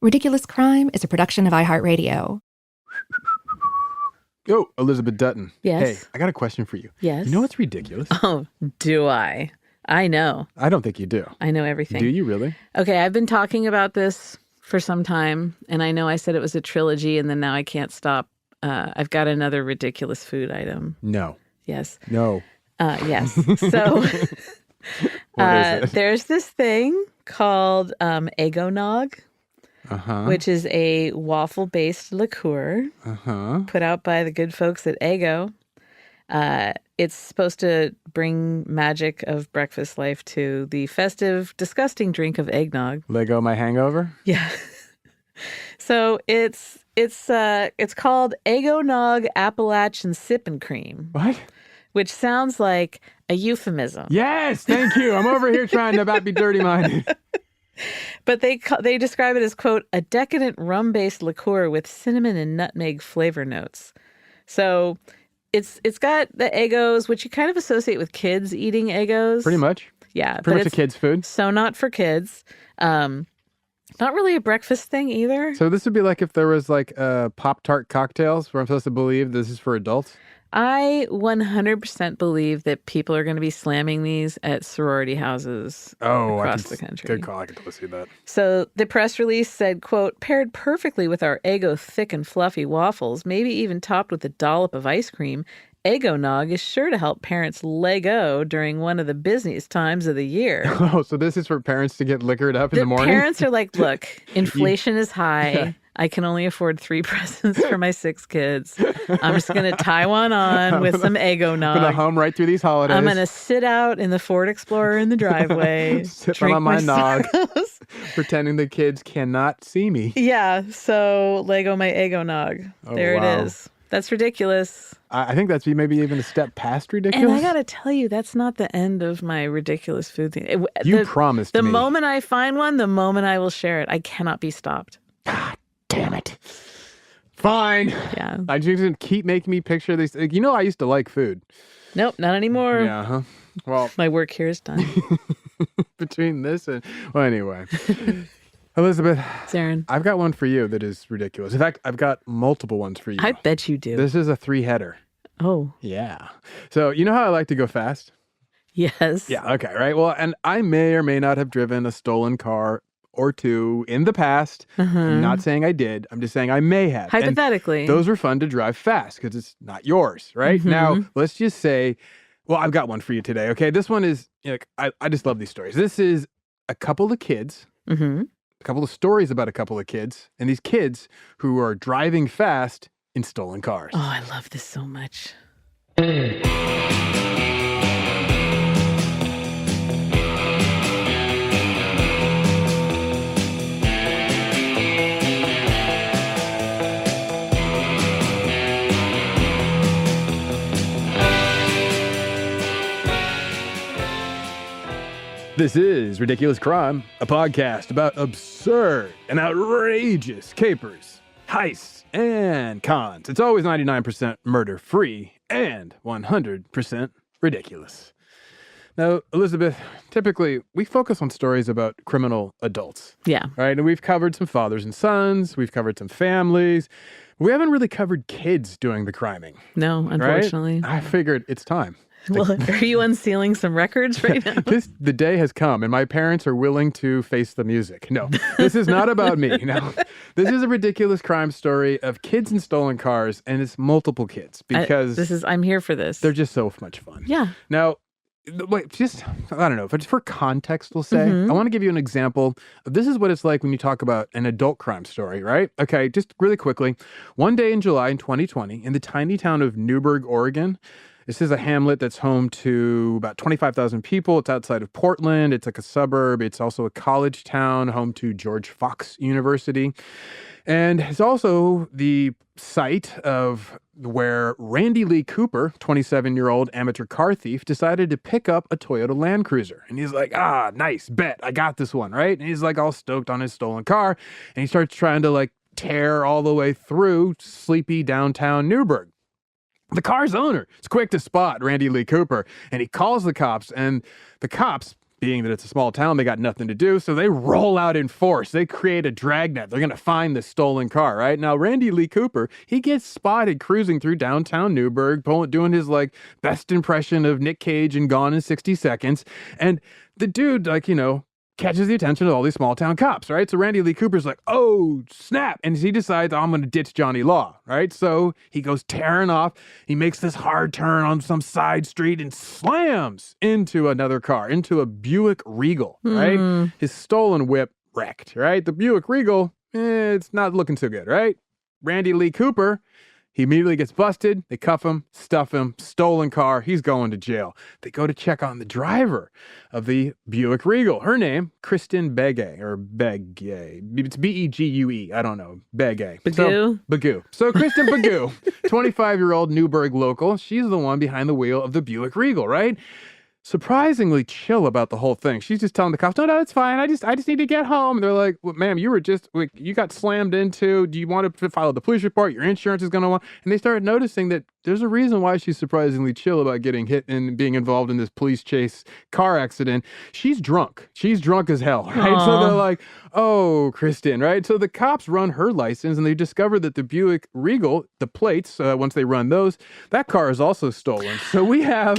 Ridiculous Crime is a production of iHeartRadio. Yo, Elizabeth Dutton. Yes. Hey, I got a question for you. Yes. You know what's ridiculous? Oh, do I? I know. I don't think you do. I know everything. Do you really? Okay, I've been talking about this for some time, and I know I said it was a trilogy, and then now I can't stop. I've got another ridiculous food item. No. Yes. No. Yes. So What is it? there's this thing called eggnog, which is a waffle-based liqueur put out by the good folks at Eggo. It's supposed to bring magic of breakfast life to the festive, disgusting drink of eggnog. Lego my hangover? Yeah. So it's called Eggonog Appalachian Sippin' Cream. What? Which sounds like a euphemism. Yes, thank you. I'm over here trying to not be dirty-minded. But they describe it as, quote, a decadent rum-based liqueur with cinnamon and nutmeg flavor notes. So it's got the Eggos, which you kind of associate with kids eating Eggos. Pretty much. Yeah. Pretty much a kid's food. So not for kids. Not really a breakfast thing either. So this would be like if there was like Pop-Tart cocktails where I'm supposed to believe this is for adults? I 100% believe that people are going to be slamming these at sorority houses across the country. Good call. I can totally see that. So the press release said, quote, paired perfectly with our Eggo thick and fluffy waffles, maybe even topped with a dollop of ice cream, Eggonog is sure to help parents Lego during one of the busiest times of the year. Oh, so this is for parents to get liquored up in the morning? Parents are like, look, inflation is high. Yeah. I can only afford 3 presents for my 6 kids. I'm just going to tie one on with some Eggonog. I'm going to hum right through these holidays. I'm going to sit out in the Ford Explorer in the driveway. Sipping on my nog. Pretending the kids cannot see me. Yeah, so Lego my Eggonog. There wow. it is. That's ridiculous. I think that's maybe even a step past ridiculous. And I got to tell you, that's not the end of my ridiculous food thing. You promised me. The moment I find one, the moment I will share it. I cannot be stopped. God damn it. Fine. Yeah. I just keep making me picture these. You know, I used to like food. Nope, not anymore. Yeah, huh? Well, my work here is done. Between this and, well, anyway. Elizabeth, Zaron, I've got one for you that is ridiculous. In fact, I've got multiple ones for you. I bet you do. This is a 3-header. Oh. Yeah. So, you know how I like to go fast? Yes. Yeah, okay, right? Well, and I may or may not have driven a stolen car or two in the past. I'm not saying I did. I'm just saying I may have. Hypothetically. And those are fun to drive fast because it's not yours, right? Now, let's just say, well, I've got one for you today, okay? This one is, I just love these stories. This is a couple of kids, a couple of stories about a couple of kids, and these kids who are driving fast in stolen cars. Oh, I love this so much. This is Ridiculous Crime, a podcast about absurd and outrageous capers, heists, and cons. It's always 99% murder-free and 100% ridiculous. Now, Elizabeth, typically we focus on stories about criminal adults. Yeah. Right? And we've covered some fathers and sons. We've covered some families. We haven't really covered kids doing the criming. No, unfortunately. Right? I figured it's time. Well, are you unsealing some records right now? The day has come, and my parents are willing to face the music. No, this is not about me. No, this is a ridiculous crime story of kids in stolen cars, and it's multiple kids because I'm here for this. They're just so much fun. Yeah. Now, wait, I don't know, but for context, we'll say, I want to give you an example. This is what it's like when you talk about an adult crime story, right? Okay, just really quickly. One day in July in 2020, in the tiny town of Newberg, Oregon. This is a hamlet that's home to about 25,000 people. It's outside of Portland. It's like a suburb. It's also a college town, home to George Fox University. And it's also the site of where Randy Lee Cooper, 27-year-old amateur car thief, decided to pick up a Toyota Land Cruiser. And he's like, nice, bet, I got this one, right? And he's like all stoked on his stolen car. And he starts trying to tear all the way through sleepy downtown Newberg. The car's owner is quick to spot Randy Lee Cooper, and he calls the cops, and the cops being that it's a small town, they got nothing to do, so they roll out in force. They create a dragnet. They're going to find this stolen car, right? Now, Randy Lee Cooper, he gets spotted cruising through downtown Newburgh, doing his, like, best impression of Nick Cage in Gone in 60 Seconds. And the dude, like, catches the attention of all these small town cops, right? So Randy Lee Cooper's like, oh, snap. And he decides, I'm going to ditch Johnny Law, right? So he goes tearing off. He makes this hard turn on some side street and slams into another car, into a Buick Regal, right? His stolen whip wrecked, right? The Buick Regal, it's not looking so good, right? Randy Lee Cooper, he immediately gets busted. They cuff him, stuff him, stolen car. He's going to jail. They go to check on the driver of the Buick Regal. Her name, Kristen Begay, or Begay. It's B-E-G-U-E. I don't know. Begay. Bagoo. So Kristen Bagoo, 25-year-old Newburgh local. She's the one behind the wheel of the Buick Regal, right? Surprisingly chill about the whole thing. She's just telling the cops, no, it's fine. I just need to get home. And they're like, well, ma'am, you got slammed into. Do you want to file the police report? Your insurance is going to want. And they started noticing that there's a reason why she's surprisingly chill about getting hit and being involved in this police chase car accident. She's drunk. She's drunk as hell, right? Aww. So they're like, oh, Kristen, right? So the cops run her license and they discover that the Buick Regal, the plates, once they run those, that car is also stolen. So we have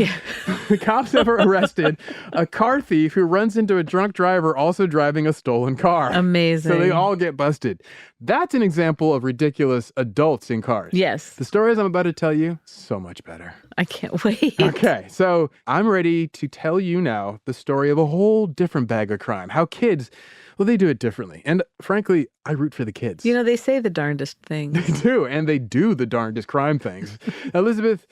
the cops have arrested a car thief who runs into a drunk driver also driving a stolen car. Amazing. So they all get busted. That's an example of ridiculous adults in cars. Yes. The stories I'm about to tell you, so much better. I can't wait. Okay, so I'm ready to tell you now the story of a whole different bag of crime. How kids, well, they do it differently. And frankly, I root for the kids. They say the darndest things. They do, and they do the darndest crime things. Elizabeth,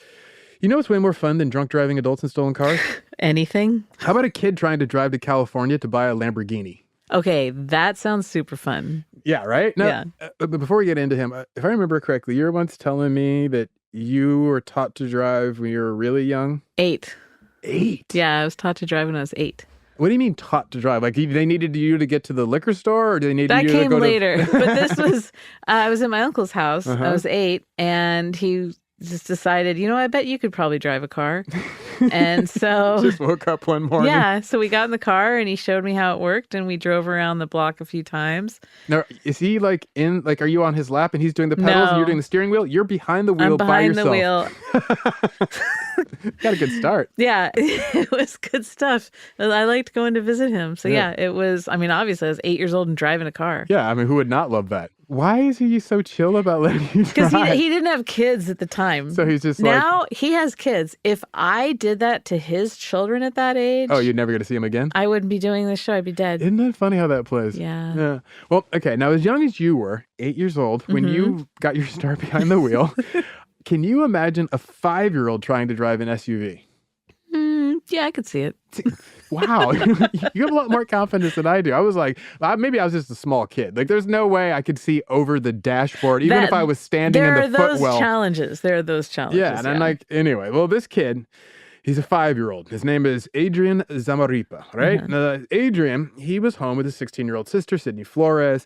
what's way more fun than drunk driving adults in stolen cars? Anything. How about a kid trying to drive to California to buy a Lamborghini? Okay, that sounds super fun. Yeah, right? Now, yeah. But before we get into him, if I remember correctly, you were once telling me that you were taught to drive when you were really young? 8. 8? Yeah, I was taught to drive when I was 8. What do you mean taught to drive? Like they needed you to get to the liquor store, or do they needed you to go to... That came later. But this was, I was at my uncle's house. I was 8, and he just decided, I bet you could probably drive a car. And so... Just woke up one morning. Yeah, so we got in the car, and he showed me how it worked, and we drove around the block a few times. Now, is he are you on his lap, and he's doing the pedals, and you're doing the steering wheel? You're behind the wheel by yourself. I'm behind the wheel. Got a good start. Yeah, it was good stuff. I liked going to visit him. So yeah, it was, obviously I was 8 years old and driving a car. Yeah, who would not love that? Why is he so chill about letting you drive? Because he didn't have kids at the time. So he's just now he has kids. If I did that to his children at that age... Oh, you'd never get to see him again? I wouldn't be doing this show. I'd be dead. Isn't that funny how that plays? Yeah. Well, okay. Now, as young as you were, 8 years old, when you got your start behind the wheel, can you imagine a 5-year-old trying to drive an SUV? Yeah, I could see it. Wow. You have a lot more confidence than I do. I was like, maybe I was just a small kid. Like, there's no way I could see over the dashboard, even if I was standing in the footwell. There are those challenges. Yeah, and I'm like, anyway, well, this kid, he's a 5-year-old. His name is Adrian Zamaripa, right? Adrian, he was home with his 16-year-old sister, Sydney Flores.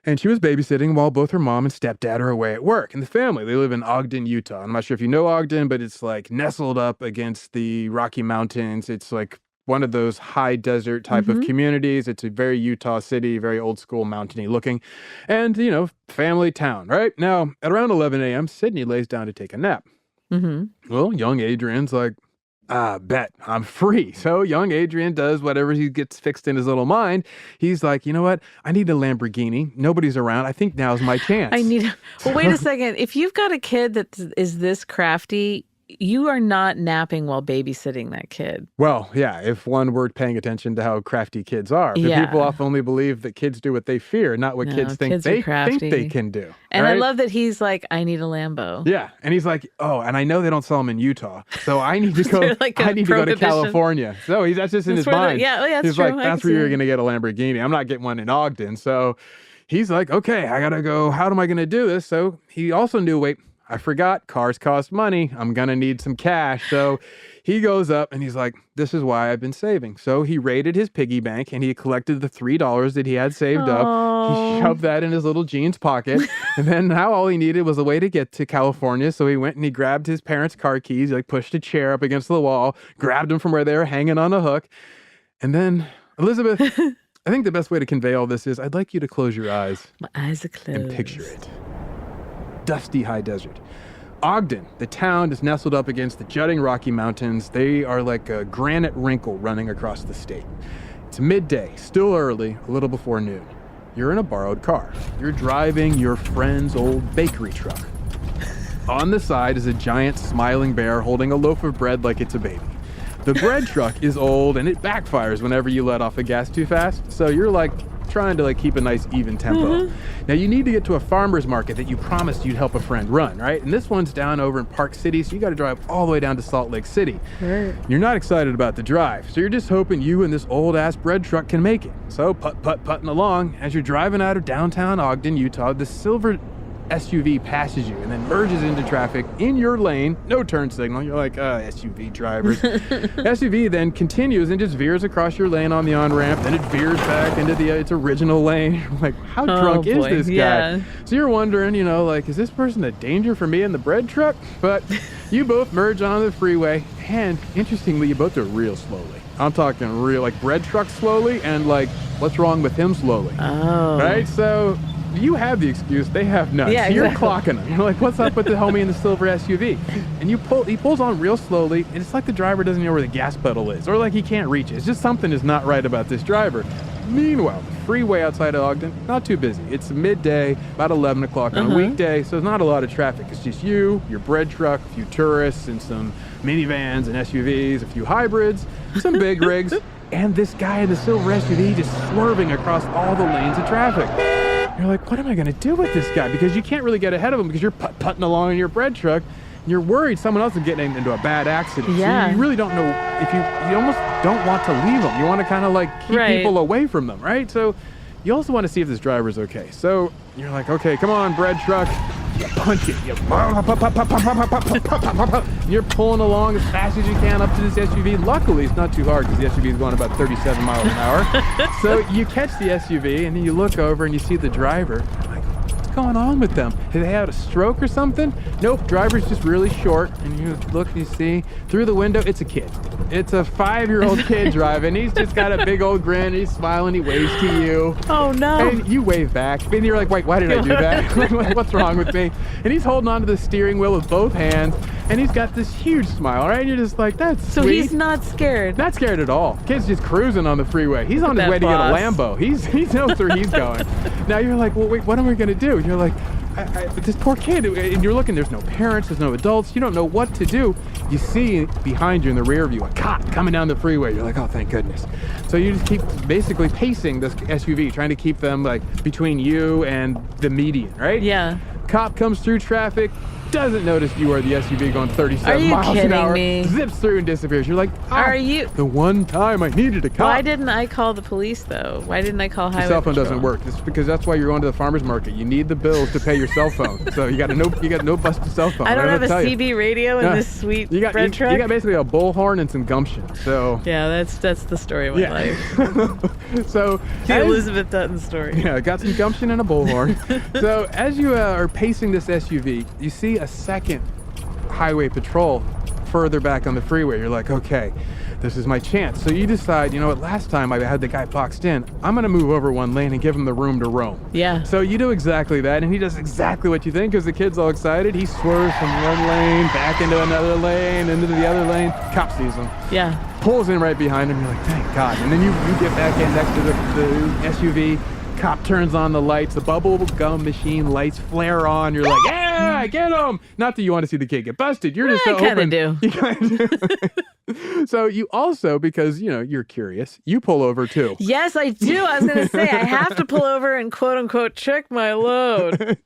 And she was babysitting while both her mom and stepdad are away at work. And the family, they live in Ogden, Utah. I'm not sure if you know Ogden, but it's like nestled up against the Rocky Mountains. It's like one of those high desert type of communities. It's a very Utah city, very old school mountainy looking. And, family town, right? Now, at around 11 a.m., Sydney lays down to take a nap. Well, young Adrian's like, bet I'm free. So young Adrian does whatever he gets fixed in his little mind. He's like, you know what? I need a Lamborghini. Nobody's around. I think now's my chance. Well, wait a second. If you've got a kid that is this crafty, you are not napping while babysitting that kid. Well, yeah, if one were paying attention to how crafty kids are. But people often only believe that kids do what they fear, not what kids think they can do. And right? I love that he's like, I need a Lambo. Yeah. And he's like, oh, and I know they don't sell them in Utah. So I need to go I need to go to California. So that's just in his mind. That's true. Like, that's where you're going to get a Lamborghini. I'm not getting one in Ogden. So he's like, okay, I got to go. How am I going to do this? So he also knew, I forgot cars cost money. I'm going to need some cash. So he goes up and he's like, this is why I've been saving. So he raided his piggy bank and he collected the $3 that he had saved up. He shoved that in his little jeans pocket. And then now all he needed was a way to get to California. So he went and he grabbed his parents' car keys. He pushed a chair up against the wall, grabbed them from where they were hanging on a hook. And then, Elizabeth, I think the best way to convey all this is I'd like you to close your eyes. My eyes are closed. And picture it. Dusty high desert. Ogden, the town, is nestled up against the jutting Rocky Mountains. They are like a granite wrinkle running across the state. It's midday, still early, a little before noon. You're in a borrowed car. You're driving your friend's old bakery truck. On the side is a giant smiling bear holding a loaf of bread like it's a baby. The bread truck is old and it backfires whenever you let off the gas too fast. So you're like trying to keep a nice even tempo. Now you need to get to a farmer's market that you promised you'd help a friend run, right? And this one's down over in Park City, so you got to drive all the way down to Salt Lake City. Right. You're not excited about the drive, so you're just hoping you and this old ass bread truck can make it. So putting along as you're driving out of downtown Ogden, Utah, the silver SUV passes you and then merges into traffic in your lane. No turn signal. You're like, SUV drivers. SUV then continues and just veers across your lane on the on-ramp. Then it veers back into its original lane. Like, how drunk is this guy? Yeah. So you're wondering, is this person a danger for me in the bread truck? But you both merge onto the freeway. And interestingly, you both do it real slowly. I'm talking real, bread truck slowly and what's wrong with him slowly. Oh. Right? So you have the excuse, they have none. Yeah, so you're exactly. clocking them. You're like, what's up with the homie in the silver SUV? And he pulls on real slowly, and it's like the driver doesn't know where the gas pedal is, or he can't reach it. It's just something is not right about this driver. Meanwhile, the freeway outside of Ogden, not too busy. It's midday, about 11 o'clock on a weekday, so there's not a lot of traffic. It's just you, your bread truck, a few tourists, and some minivans and SUVs, a few hybrids, some big rigs, and this guy in the silver SUV just swerving across all the lanes of traffic. You're like, what am I going to do with this guy? Because you can't really get ahead of him because you're putting along in your bread truck. And you're worried someone else is getting into a bad accident. Yeah. So you really don't know if you almost don't want to leave them. You want to kind of keep people away from them, right? So you also want to see if this driver's okay. So you're like, okay, come on, bread truck. You punch it. And you're pulling along as fast as you can up to this SUV. Luckily, it's not too hard because the SUV is going about 37 miles an hour. So you catch the SUV and then you look over and you see the driver. You're like, what's going on with them? Have they had a stroke or something? Nope, driver's just really short. And you look and you see through the window, it's a kid. It's a 5-year-old kid driving. He's just got a big old grin. He's smiling. He waves to you. Oh, no. And you wave back. And you're like, wait, why did I do that? What's wrong with me? And he's holding onto the steering wheel with both hands. And he's got this huge smile, right? And you're just like, that's so sweet. He's not scared. Not scared at all. Kid's just cruising on the freeway. He's on his way to get a Lambo. He knows where he's going. Now you're like, well, wait, what am I going to do? And you're like, this poor kid. And you're looking, there's no parents, there's no adults. You don't know what to do. You see behind you in the rear view a cop coming down the freeway. You're like, oh, thank goodness. So you just keep basically pacing this SUV, trying to keep them between you and the median, right? Yeah. Cop comes through traffic, doesn't notice you are the SUV going 37 miles an hour, zips through and disappears. You're like, are you? The one time I needed a cop. Why didn't I call the police, though? Why didn't I call highway Your cell phone patrol? doesn't work. It's because that's why you're going to the farmer's market. You need the bills to pay your cell phone. So you got no busted cell phone. I don't have a CB radio in this sweet bread truck. You got basically a bullhorn and some gumption. So yeah, that's the story of my life. So the Elizabeth Dutton story. Yeah, got some gumption and a bullhorn. So as you are pacing this SUV, you see a second highway patrol further back on the freeway. You're like, okay, this is my chance. So you decide, you know what, last time I had the guy boxed in, I'm going to move over one lane and give him the room to roam. Yeah. So you do exactly that, and he does exactly what you think because the kid's all excited. He swerves from one lane back into another lane, into the other lane. Cop sees him. Yeah. Pulls in right behind him. You're like, thank God. And then you get back in next to the SUV. Cop turns on the lights. The bubble gum machine lights flare on. You're like, yeah, get him. Not that you want to see the kid get busted. You're just so open. You kind of do. So you also, because, you're curious, you pull over too. Yes, I do. I was going to say, I have to pull over and quote unquote check my load.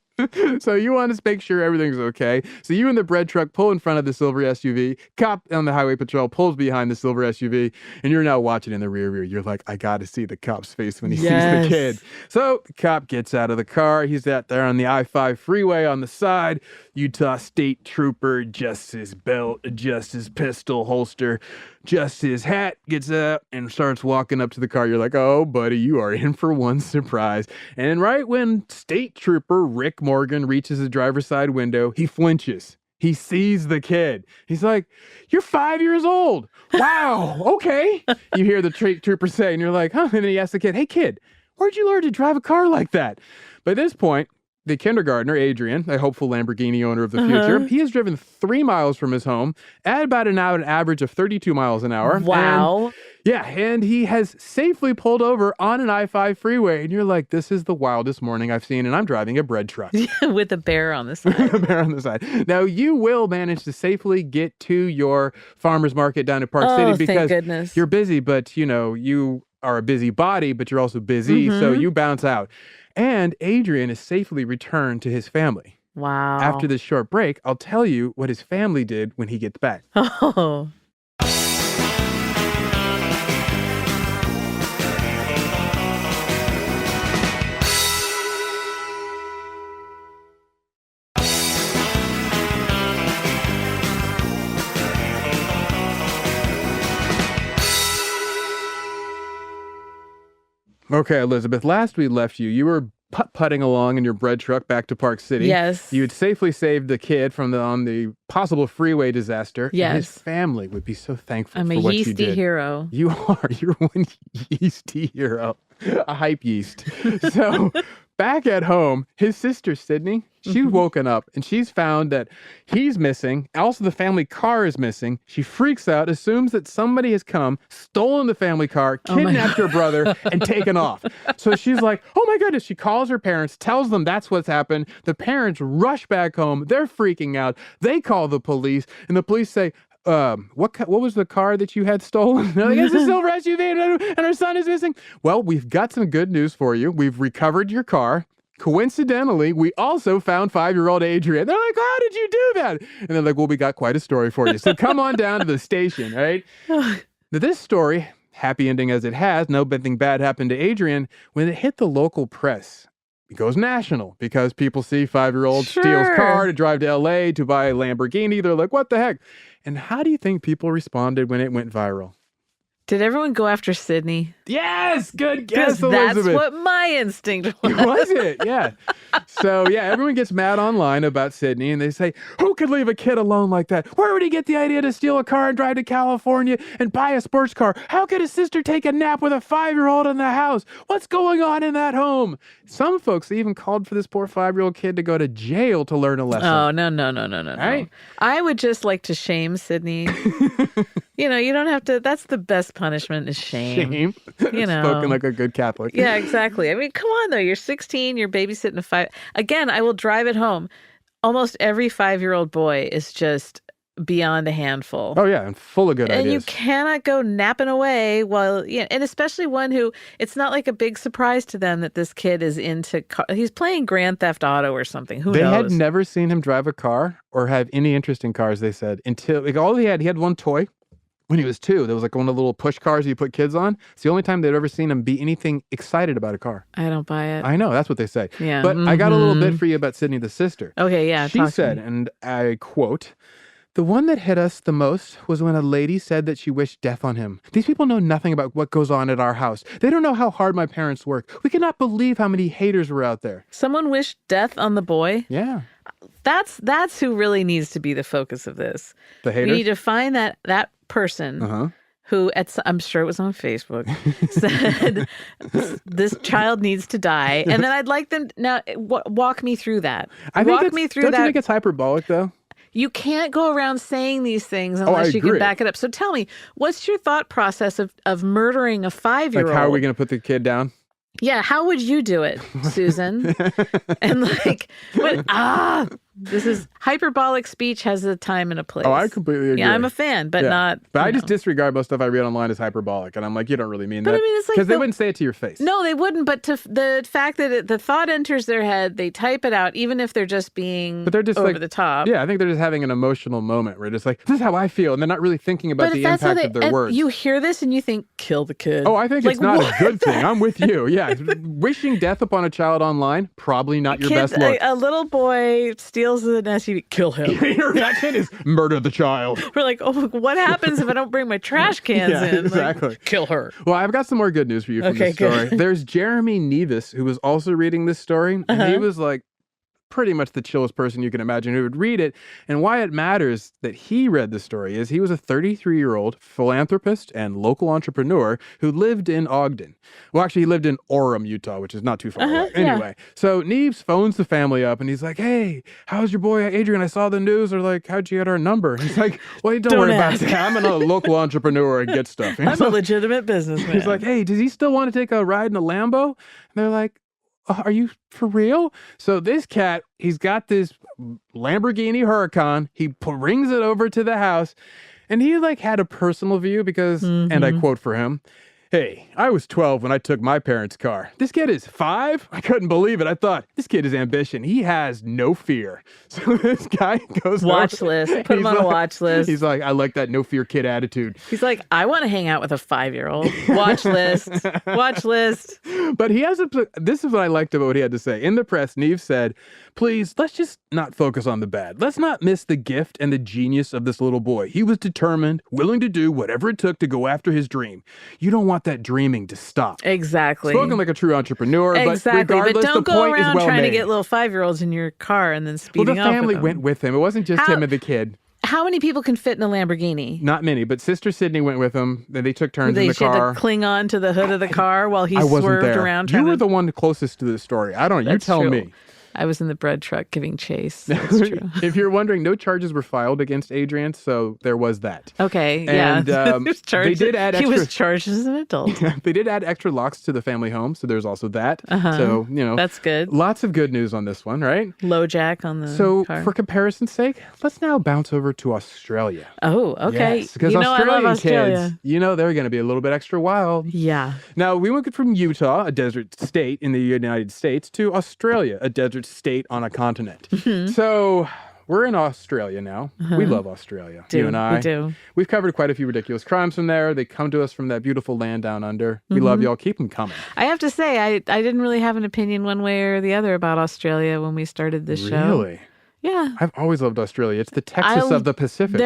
So you want to make sure everything's okay. So you and the bread truck pull in front of the silver SUV. Cop on the highway patrol pulls behind the silver SUV, and you're now watching in the rear view. You're like, I got to see the cop's face when he sees the kid. So the cop gets out of the car. He's out there on the I-5 freeway on the side. Utah State Trooper adjusts his belt, adjusts his pistol holster, adjusts his hat, gets up and starts walking up to the car. You're like, oh, buddy, you are in for one surprise. And right when State Trooper Rick Morgan reaches the driver's side window, he flinches. He sees the kid. He's like, "You're 5 years old. Wow, okay." You hear the trooper say, and you're like, "Huh?" And then he asks the kid, "Hey, kid, where'd you learn to drive a car like that?" By this point, the kindergartner, Adrian, a hopeful Lamborghini owner of the future, he has driven 3 miles from his home at about an average of 32 miles an hour. Wow. And he has safely pulled over on an I-5 freeway. And you're like, this is the wildest morning I've seen, and I'm driving a bread truck. With a bear on the side. A bear on the side. Now, you will manage to safely get to your farmer's market down at Park City because thank goodness. you're busy, but, you are a busy body, but you're also busy, so you bounce out. And Adrian is safely returned to his family. Wow. After this short break, I'll tell you what his family did when he gets back. Oh. Okay, Elizabeth, last we left you, you were putt-putting along in your bread truck back to Park City. Yes. You had safely saved the kid from on the possible freeway disaster. Yes. And his family would be so thankful I'm for a what you did. yeasty hero. You are. You're one yeasty hero. A hype yeast. So back at home, his sister, Sydney, she's woken up and she's found that he's missing. Also, the family car is missing. She freaks out, assumes that somebody has come, stolen the family car, kidnapped her brother, and taken off. So she's like, oh my goodness. She calls her parents, tells them that's what's happened. The parents rush back home. They're freaking out. They call the police, and the police say, what was the car that you had stolen? They're like, it's a silver SUV and our son is missing. Well, we've got some good news for you. We've recovered your car. Coincidentally, we also found 5-year-old Adrian. They're like, how did you do that? And they're like, well, we got quite a story for you. So come on down to the station, right? Now, this story, happy ending as it has, nothing bad happened to Adrian. When it hit the local press, it goes national because people see 5-year-old steals car to drive to LA to buy a Lamborghini. They're like, what the heck? And how do you think people responded when it went viral? Did everyone go after Sydney? Yes, good guess, That's Elizabeth. what my instinct was. Was it? Yeah. So, yeah, everyone gets mad online about Sydney, and they say, who could leave a kid alone like that? Where would he get the idea to steal a car and drive to California and buy a sports car? How could his sister take a nap with a 5-year-old in the house? What's going on in that home? Some folks even called for this poor 5-year-old kid to go to jail to learn a lesson. Oh, no. Right? I would just like to shame Sydney. You don't have to. That's the best punishment is shame. Spoken like a good Catholic. Yeah, exactly. I mean, come on, though. You're 16. You're babysitting a 5. Again, I will drive it home. Almost every 5-year-old boy is just beyond a handful. Oh, yeah, and full of good ideas. And you cannot go napping away and especially one who, it's not like a big surprise to them that this kid is into he's playing Grand Theft Auto or something. Who knows? They had never seen him drive a car or have any interest in cars, they said, until all he had one toy. When he was 2, there was like one of the little push cars you put kids on. It's the only time they'd ever seen him be anything excited about a car. I don't buy it. I know, that's what they say. Yeah. But I got a little bit for you about Sydney, the sister. Okay, yeah. She said, and I quote, "The one that hit us the most was when a lady said that she wished death on him. These people know nothing about what goes on at our house. They don't know how hard my parents work. We cannot believe how many haters were out there." Someone wished death on the boy? Yeah. That's who really needs to be the focus of this. The haters? We need to find that person who, I'm sure it was on Facebook, said, this child needs to die. And then I'd like them, now, walk me through that. Don't you think it's hyperbolic, though? You can't go around saying these things unless you can back it up. So tell me, what's your thought process of murdering a 5-year-old? Like, how are we going to put the kid down? Yeah, how would you do it, Susan? And this is hyperbolic speech has a time and a place. Oh, I completely agree. Yeah, I'm a fan, but not. But I just disregard most stuff I read online as hyperbolic, and I'm like, you don't really mean that. But I mean, it's like because they wouldn't say it to your face. No, they wouldn't. But the fact that the thought enters their head, they type it out, even if they're just being over the top. Yeah, I think they're just having an emotional moment where it's like, this is how I feel, and they're not really thinking about the impact of their words. You hear this and you think, kill the kid. Oh, I think it's not a good thing. I'm with you. Yeah, wishing death upon a child online, probably not your best look. A little boy steals an SUV, kill him. Your reaction is murder the child. We're like, oh, what happens if I don't bring my trash cans in? Exactly. Like, kill her. Well, I've got some more good news for you from this story. There's Jeremy Nevis, who was also reading this story, and he was like, pretty much the chillest person you can imagine who would read it. And why it matters that he read the story is he was a 33-year-old philanthropist and local entrepreneur who lived in Ogden. Well, actually, he lived in Orem, Utah, which is not too far away. Anyway, so Neves phones the family up and he's like, hey, how's your boy Adrian? I saw the news. They're like, how'd you get our number? He's like, well, don't worry about that. I'm a local entrepreneur and get stuff. I'm a legitimate businessman. He's like, hey, does he still want to take a ride in a Lambo? And they're like, are you for real? So this cat, he's got this Lamborghini Huracan. He brings it over to the house, and he like had a personal view because, and I quote for him, hey, I was 12 when I took my parents' car. This kid is 5? I couldn't believe it. I thought, this kid is ambition. He has no fear. So this guy goes watch list. Put him on a watch list. He's like, I like that no fear kid attitude. He's like, I want to hang out with a 5-year-old. Watch list. Watch list. But he has this is what I liked about what he had to say. In the press, Neves said, please, let's just not focus on the bad. Let's not miss the gift and the genius of this little boy. He was determined, willing to do whatever it took to go after his dream. You don't want that dreaming to stop. Exactly. Spoken like a true entrepreneur, exactly. but regardless, but don't the go point around is well trying made. to get little 5-year-olds in your car and then speeding Well, the off family with them. went with him. It wasn't just him and the kid. How many people can fit in a Lamborghini? Not many, but Sister Sydney went with him. Then they took turns in the She had car. to cling on to the hood of the car while he I wasn't swerved there. around. You were the one closest to the story. I don't know. You That's tell true. me. I was in the bread truck giving chase. That's true. If you're wondering, no charges were filed against Adrian, so there was that. Okay, And, yeah. they did add He extra. was charged as an adult. They did add extra locks to the family home, so there's also that. So That's good. lots of good news on this one, right? Low jack on the So, car. for comparison's sake, let's now bounce over to Australia. Oh, okay. Yes, because I love Australian Australia. kids, they're going to be a little bit extra wild. Yeah. Now, we went from Utah, a desert state in the United States, to Australia, a desert state on a continent. So we're in Australia now. We love Australia, you and I. We do. We've covered quite a few ridiculous crimes from there. They come to us from that beautiful land down under. We love y'all. Keep them coming. I have to say, I didn't really have an opinion one way or the other about Australia when we started this show. Really? Yeah. I've always loved Australia. It's the Texas of the Pacific.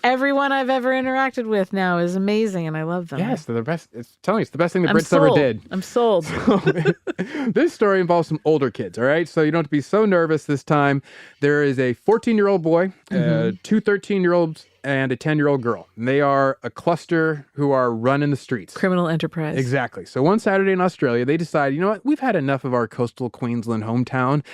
Everyone I've ever interacted with now is amazing, and I love them. Yes, they're the best. It's the best thing the I'm Brits sold. ever did. I'm sold. This story involves some older kids, all right? So you don't have to be so nervous this time. There is a 14-year-old boy, two 13-year-olds, and a 10-year-old girl. And they are a cluster who are running the streets. Criminal enterprise. Exactly. So one Saturday in Australia, they decide, you know what? We've had enough of our coastal Queensland hometown.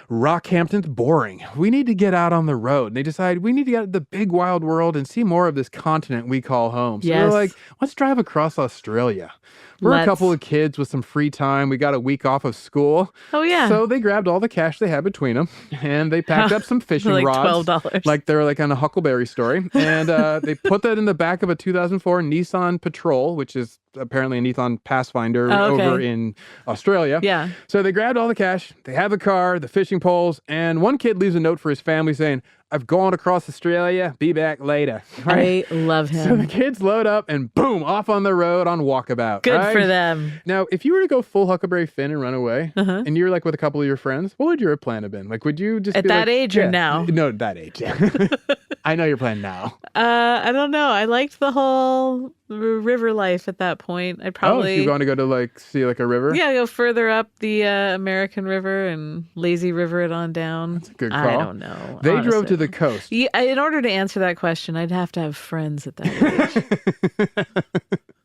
Rockhampton's boring. We need to get out on the road. And they decide we need to get out to the big wild world and see more of this continent we call home. So they're like, let's drive across Australia. We're a couple of kids with some free time. We got a week off of school. Oh, yeah. So they grabbed all the cash they had between them, and they packed up some fishing like rods. $12. Like they're like on a Huckleberry story. And they put that in the back of a 2004 Nissan Patrol, which is apparently a Nissan Pathfinder over in Australia. Yeah. So they grabbed all the cash. They have the car, the fishing poles, and one kid leaves a note for his family saying, I've gone across Australia. Be back later. Right? I love him. So the kids load up and boom, off on the road on walkabout. Good for them. Now, if you were to go full Huckleberry Finn and run away, and you're like with a couple of your friends, what would your plan have been? Like, would you just At be that like, age or now? No, at that age. I know your plan now. I don't know. I liked the whole river life at that point. I'd probably... Oh, so you want to go to like see like a river? Yeah, go further up the American River and lazy river it on down. That's a good call. I don't know. They honestly. drove to the coast. Yeah, in order to answer that question, I'd have to have friends at that age.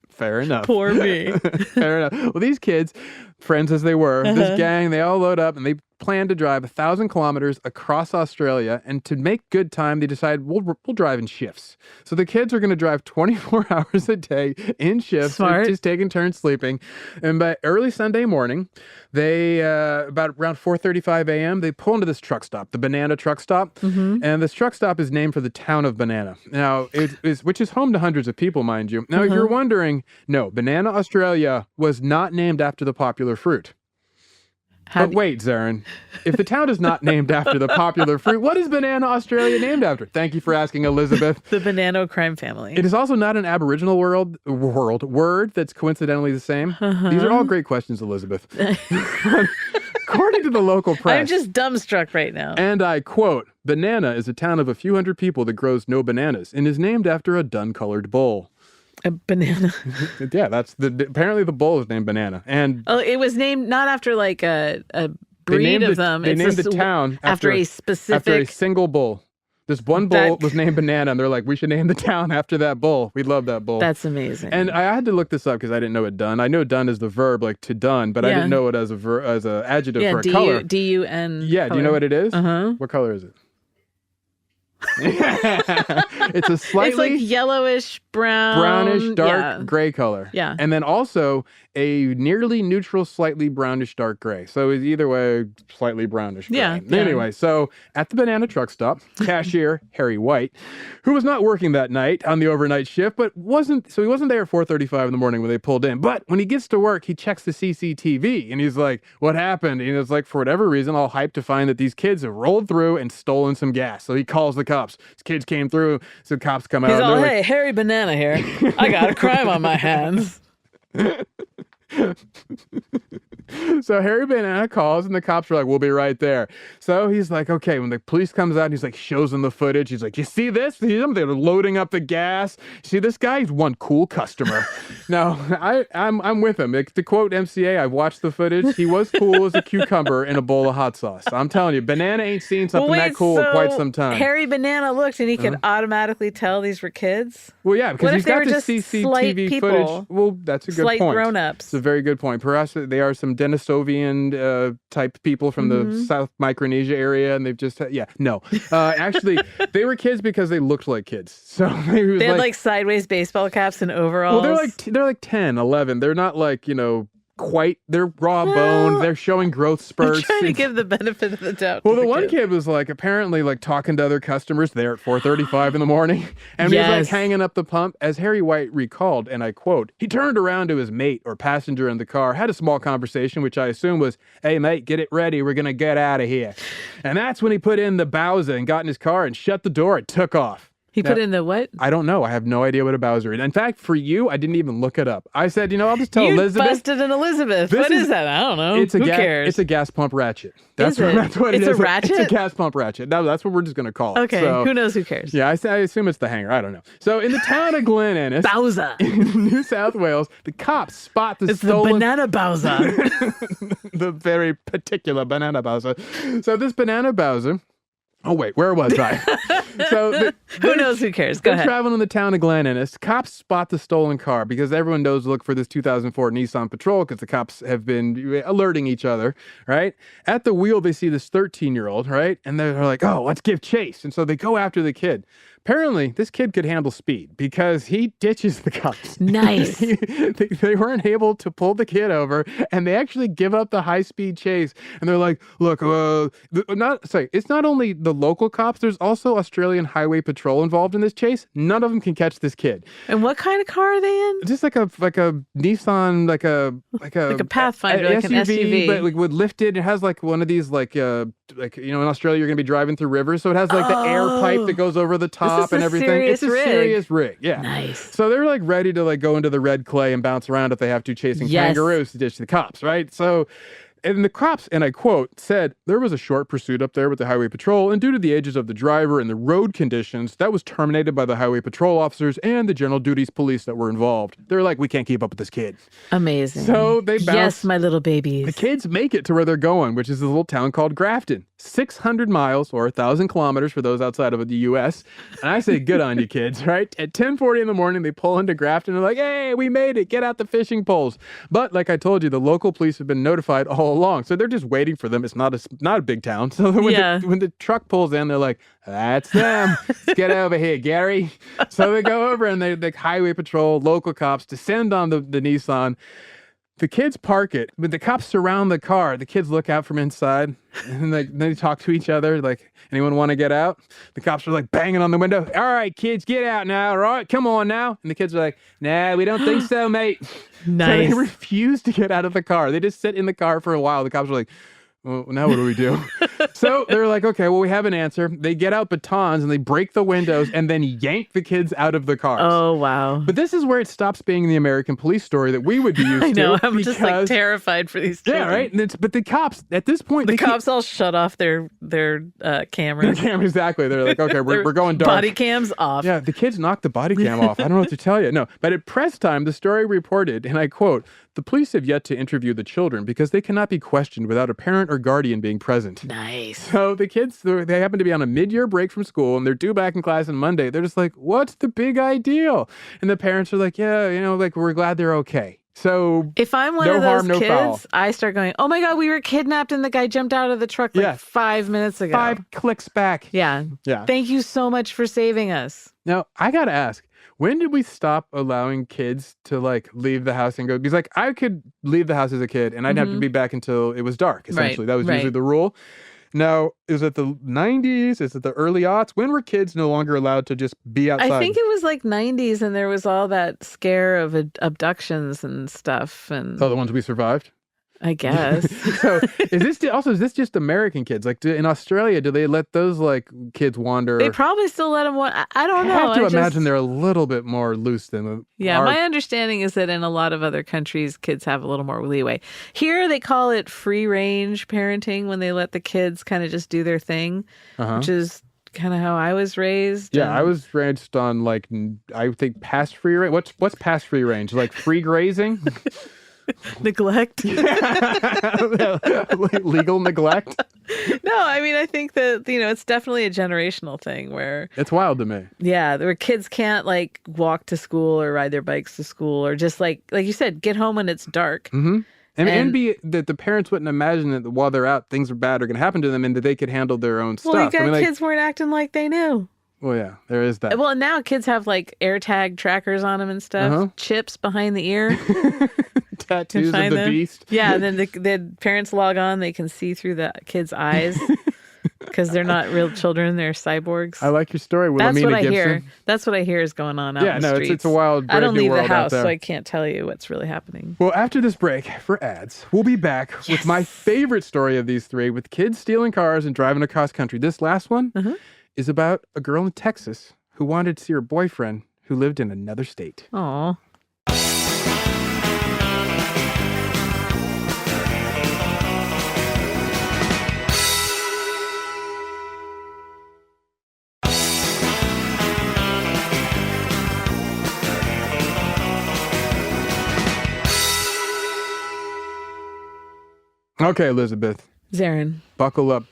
Fair enough. Poor me. Fair enough. Well, these kids, friends as they were, this gang, they all load up and they plan to drive 1,000 kilometers across Australia. And to make good time, they decide we'll drive in shifts. So the kids are going to drive 24 hours a day in shifts, Smart. just taking turns sleeping. And by early Sunday morning, they about around 4:35 a.m. they pull into this truck stop, the Banana truck stop, and this truck stop is named for the town of Banana. Now, which is home to hundreds of people, mind you. Now, if you're wondering, no, Banana, Australia was not named after the popular fruit. But wait, Zaron, if the town is not named after the popular fruit, what is Banana, Australia named after? Thank you for asking, Elizabeth. The Banana crime family. It is also not an Aboriginal word that's coincidentally the same. These are all great questions, Elizabeth. According to the local press. I'm just dumbstruck right now. And I quote, Banana is a town of a few hundred people that grows no bananas and is named after a dun-colored bull. A banana. Yeah, apparently the bull is named Banana. And it was named not after like a breed of them. They named the town after a specific... After a single bull. This one bull was named Banana, and they're like, we should name the town after that bull. We love that bull. That's amazing. And I had to look this up because I didn't know what done. I know done is the verb, like to done, but I didn't know it as a adjective for a color. D-U-N. Yeah, do you know what it is? Uh-huh. What color is it? It's a slightly... It's like yellowish, brownish, dark gray color. Yeah. And then also a nearly neutral, slightly brownish, dark gray. So it's either way, slightly brownish gray. Yeah. Anyway, so at the banana truck stop, cashier Harry White, who was not working that night on the overnight shift, he wasn't there at 4:35 in the morning when they pulled in. But when he gets to work, he checks the CCTV and he's like, what happened? And it's like, for whatever reason, all hyped to find that these kids have rolled through and stolen some gas. So he calls the cops. These kids came through, so cops come out. He's all, hey, like, Harry Banana here. I got a crime on my hands. So Harry Banana calls and the cops are like, we'll be right there. So he's like, okay, when the police comes out, he's like, shows them the footage. He's like, you see this? They're loading up the gas. See this guy? He's one cool customer. Now, I'm with him. To quote MCA, I've watched the footage. He was cool as a cucumber in a bowl of hot sauce. I'm telling you, Banana ain't seen something that cool in quite some time. Harry Banana looked and he could automatically tell these were kids? Well, yeah, because he's got the CCTV footage. Well, that's a good point. Slight grown-ups. It's a very good point. Perhaps they are some Denisovian type people from the South Micronesia area, and they've just actually they were kids because they looked like kids. So they had like sideways baseball caps and overalls. Well, they're like 10, 11. They're not like, quite, they're raw boned. They're showing growth spurts. I'm trying to give the benefit of the doubt. Well, the one kid was like apparently like talking to other customers there at 4:35 in the morning, and he was like hanging up the pump. As Harry White recalled, and I quote, he turned around to his mate or passenger in the car, had a small conversation, which I assume was, hey mate, get it ready, we're gonna get out of here. And that's when he put in the Bowser and got in his car and shut the door and took off. He put in the what? I don't know. I have no idea what a Bowser is. In fact, for you, I didn't even look it up. I said, I'll just tell Elizabeth. You busted an Elizabeth. What is that? I don't know. Who cares? It's a gas pump ratchet. That's what it is. It's a ratchet? It's a gas pump ratchet. No, that's what we're just going to call it. Okay. So, who knows? Who cares? Yeah, I assume it's the hanger. I don't know. So in the town of Darndest, Bowser, in New South Wales, the cops spot the stolen... the banana Bowser. The very particular banana Bowser. So this banana Bowser... Oh, wait, where was I? Who knows? Who cares? Go ahead. Traveling in the town of Darndest. Cops spot the stolen car because everyone knows to look for this 2004 Nissan Patrol because the cops have been alerting each other, right? At the wheel, they see this 13-year-old, right? And they're like, oh, let's give chase. And so they go after the kid. Apparently, this kid could handle speed because he ditches the cops. Nice. They weren't able to pull the kid over, and they actually give up the high-speed chase. And they're like, look, it's not only the local cops, there's also Australian Highway Patrol involved in this chase. None of them can catch this kid. And what kind of car are they in? Just like a Nissan, like a Pathfinder, like an SUV. But like with lifted. It has like one of these in Australia you're gonna be driving through rivers, so it has like the air pipe that goes over the top and everything. It's a serious rig. Yeah. Nice. So they're like ready to like go into the red clay and bounce around if they have to, chasing kangaroos to ditch the cops, right? So, and the cops, and I quote, said there was a short pursuit up there with the highway patrol, and due to the ages of the driver and the road conditions, that was terminated by the highway patrol officers and the general duties police that were involved. They're like, we can't keep up with this kid. Amazing. So they bounce. Yes, my little babies. The kids make it to where they're going, which is a little town called Grafton. 600 miles or 1,000 kilometers for those outside of the U.S. And I say, good on you kids, right? At 10:40 in the morning, they pull into Grafton. They're like, hey, we made it. Get out the fishing poles. But like I told you, the local police have been notified all along. So they're just waiting for them. It's not a big town. So when the truck pulls in, they're like, that's them. Let's get over here, Gary. So they go over and the highway patrol, local cops descend on the Nissan. The kids park it, but the cops surround the car. The kids look out from inside, and they talk to each other, like, anyone want to get out? The cops are like banging on the window. All right, kids, get out now. All right, come on now. And the kids are like, nah, we don't think so, mate. Nice. So they refuse to get out of the car. They just sit in the car for a while. The cops are like, well, now what do we do? So they're like, okay, well, we have an answer. They get out batons and they break the windows and then yank the kids out of the cars. Oh, wow. But this is where it stops being the American police story that we would be used to. I know. I'm just like terrified for these children. Yeah, right? But the cops, at this point... The cops all shut off their cameras. Exactly. They're like, okay, we're going dark. Body cams off. Yeah, the kids knocked the body cam off. I don't know what to tell you. No, but at press time, the story reported, and I quote, "The police have yet to interview the children because they cannot be questioned without a parent or guardian being present." Nice. So the kids, they happen to be on a mid-year break from school, and they're due back in class on Monday. They're just like, what's the big ideal? And the parents are like, yeah, like, we're glad they're okay. So if I'm one of those kids, I start going, oh my God, we were kidnapped and the guy jumped out of the truck 5 minutes ago. 5 clicks back. Yeah. Thank you so much for saving us. Now, I got to ask, when did we stop allowing kids to like leave the house and go? Because like I could leave the house as a kid and I'd have to be back until it was dark, essentially. That was usually the rule. Now, is it the 90s? Is it the early aughts? When were kids no longer allowed to just be outside? I think it was like 90s and there was all that scare of abductions and stuff. And the ones we survived? I guess. So is this just American kids? Like in Australia, do they let those like kids wander? They probably still let them I don't know. I have to imagine they're a little bit more loose than my understanding is that in a lot of other countries, kids have a little more leeway. Here, they call it free range parenting when they let the kids kind of just do their thing, which is kind of how I was raised. Yeah, I was raised on like, I think past free range. What's past free range? Like free grazing? Neglect. Legal neglect. No, I mean, I think that, it's definitely a generational thing where it's wild to me. Yeah, where kids can't like walk to school or ride their bikes to school or just like you said, get home when it's dark. Mm-hmm. And be that the parents wouldn't imagine that while they're out, things are bad are going to happen to them and that they could handle their own stuff. Well, kids weren't acting like they knew. Well, yeah, there is that. Well, now kids have like AirTag trackers on them and stuff, chips behind the ear. Tattoos of the beast. Yeah, and then the parents log on, they can see through the kids' eyes because they're not real children, they're cyborgs. I like your story, Wilhelmina That's what Gibson. I hear. That's what I hear is going on out in the streets. It's a wild, I don't leave the house, so I can't tell you what's really happening. Well, after this break for ads, we'll be back with my favorite story of these three, with kids stealing cars and driving across country. This last one is about a girl in Texas who wanted to see her boyfriend who lived in another state. Aw. Okay, Elizabeth. Zaron. Buckle up,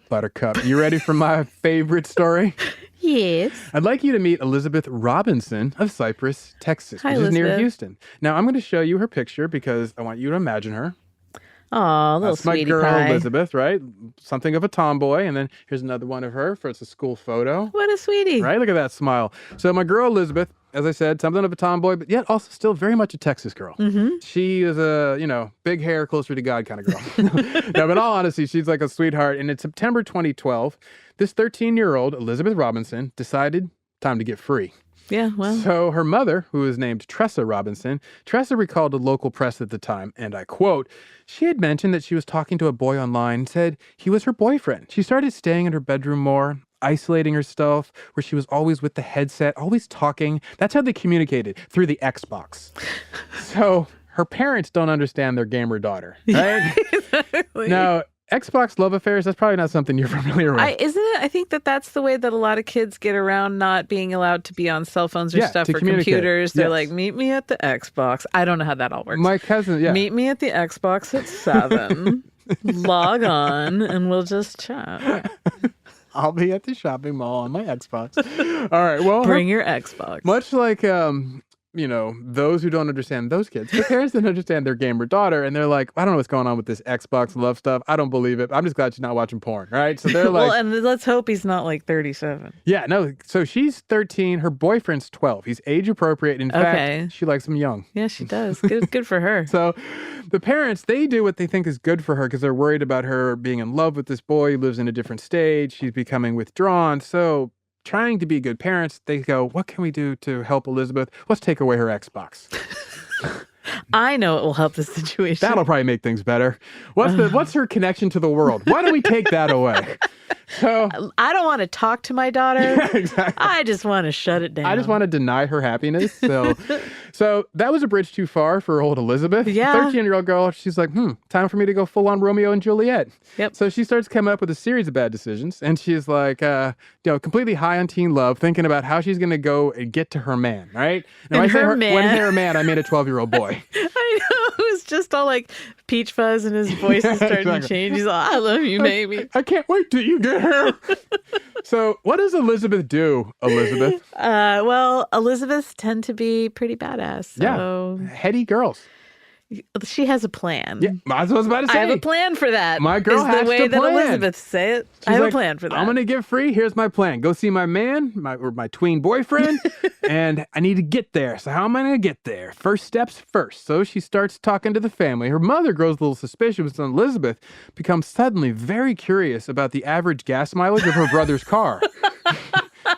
Buttercup. You ready for my favorite story? Yes. I'd like you to meet Elizabeth Robinson of Cypress, Texas, which is near Houston. Now, I'm going to show you her picture because I want you to imagine her. Oh, little That's my sweetie girl, pie. Elizabeth, right? Something of a tomboy. And then here's another one of her it's a school photo. What a sweetie. Right? Look at that smile. So my girl, Elizabeth, as I said, something of a tomboy, but yet also still very much a Texas girl. Mm-hmm. She is a, big hair, closer to God kind of girl. No, but in all honesty, she's like a sweetheart. And in September 2012, this 13-year-old, Elizabeth Robinson, decided time to get free. Yeah, well. So her mother, who was named Tressa Robinson, Tressa recalled to local press at the time, and I quote, she had mentioned that she was talking to a boy online and said he was her boyfriend. She started staying in her bedroom more, isolating herself, where she was always with the headset, always talking. That's how they communicated, through the Xbox. So her parents don't understand their gamer daughter, right? Exactly. Now, Xbox love affairs, that's probably not something you're familiar with. Isn't it? I think that's the way that a lot of kids get around not being allowed to be on cell phones or stuff or computers. They're like, meet me at the Xbox. I don't know how that all works. My cousin, Meet me at the Xbox at 7. Log on and we'll just chat. I'll be at the shopping mall on my Xbox. All right, well. Bring your Xbox. Much like, those who don't understand those kids. The parents don't understand their gamer daughter, and they're like, I don't know what's going on with this Xbox love stuff. I don't believe it. I'm just glad she's not watching porn, right? So they're like... Well, and let's hope he's not like 37. Yeah, no. So she's 13. Her boyfriend's 12. He's age appropriate. In fact, she likes him young. Yeah, she does. Good for her. So the parents, they do what they think is good for her because they're worried about her being in love with this boy who lives in a different stage. She's becoming withdrawn. So trying to be good parents, they go, what can we do to help Elizabeth? Let's take away her Xbox. I know it will help the situation. That'll probably make things better. What's her connection to the world? Why don't we take that away? So I don't want to talk to my daughter. Yeah, exactly. I just want to shut it down. I just want to deny her happiness. So that was a bridge too far for old Elizabeth. Yeah. 13-year-old girl. She's like, time for me to go full on Romeo and Juliet. Yep. So she starts coming up with a series of bad decisions. And she's like, completely high on teen love, thinking about how she's going to go and get to her man, right? Now, And when I say her man, I mean a 12-year-old boy. I know. It was just all like peach fuzz and his voice is starting to change. He's like, I love you, baby. I can't wait till you get here. So what does Elizabeth do, Elizabeth? Well, Elizabeths tend to be pretty badass. So Yeah. Heady girls. she has a plan. Yeah, that's what I was about to say. I have a plan for that. My girl is has the way to that plan. Elizabeth say it. I have a plan for that. I'm going to get free. Here's my plan. Go see my man, my tween boyfriend, and I need to get there. So how am I going to get there? First steps first. So she starts talking to the family. Her mother grows a little suspicious, and Elizabeth becomes suddenly very curious about the average gas mileage of her brother's car.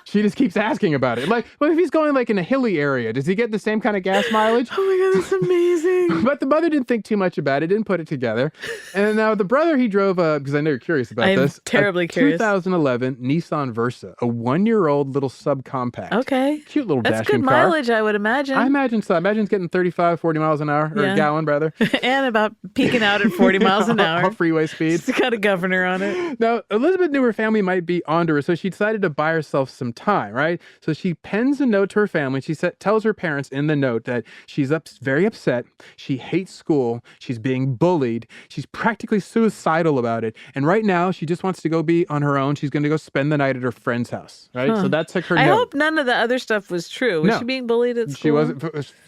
She just keeps asking about it. Like, well, if he's going like in a hilly area, does he get the same kind of gas mileage? Oh my God, that's amazing. But the mother didn't think too much about it, didn't put it together. And now the brother, he drove because I know you're curious about this. I'm terribly curious. 2011 Nissan Versa, a 1-year-old little subcompact. Okay. Cute little That's dashing good car. mileage, I would imagine. I imagine so. I imagine it's getting 35, 40 miles an hour, or a gallon, rather. And about peaking out at 40 miles an hour. Off freeway speed. It's got a governor on it. Now, Elizabeth knew her family might be onto her, so she decided to buy herself some time, right? So she pens a note to her family. She tells her parents in the note that she's very upset. She hates school. She's being bullied. She's practically suicidal about it. And right now, she just wants to go be on her own. She's going to go spend the night at her friend's house, right? So that's like her note. I hope none of the other stuff was true. Was No. she being bullied at school? She wasn't.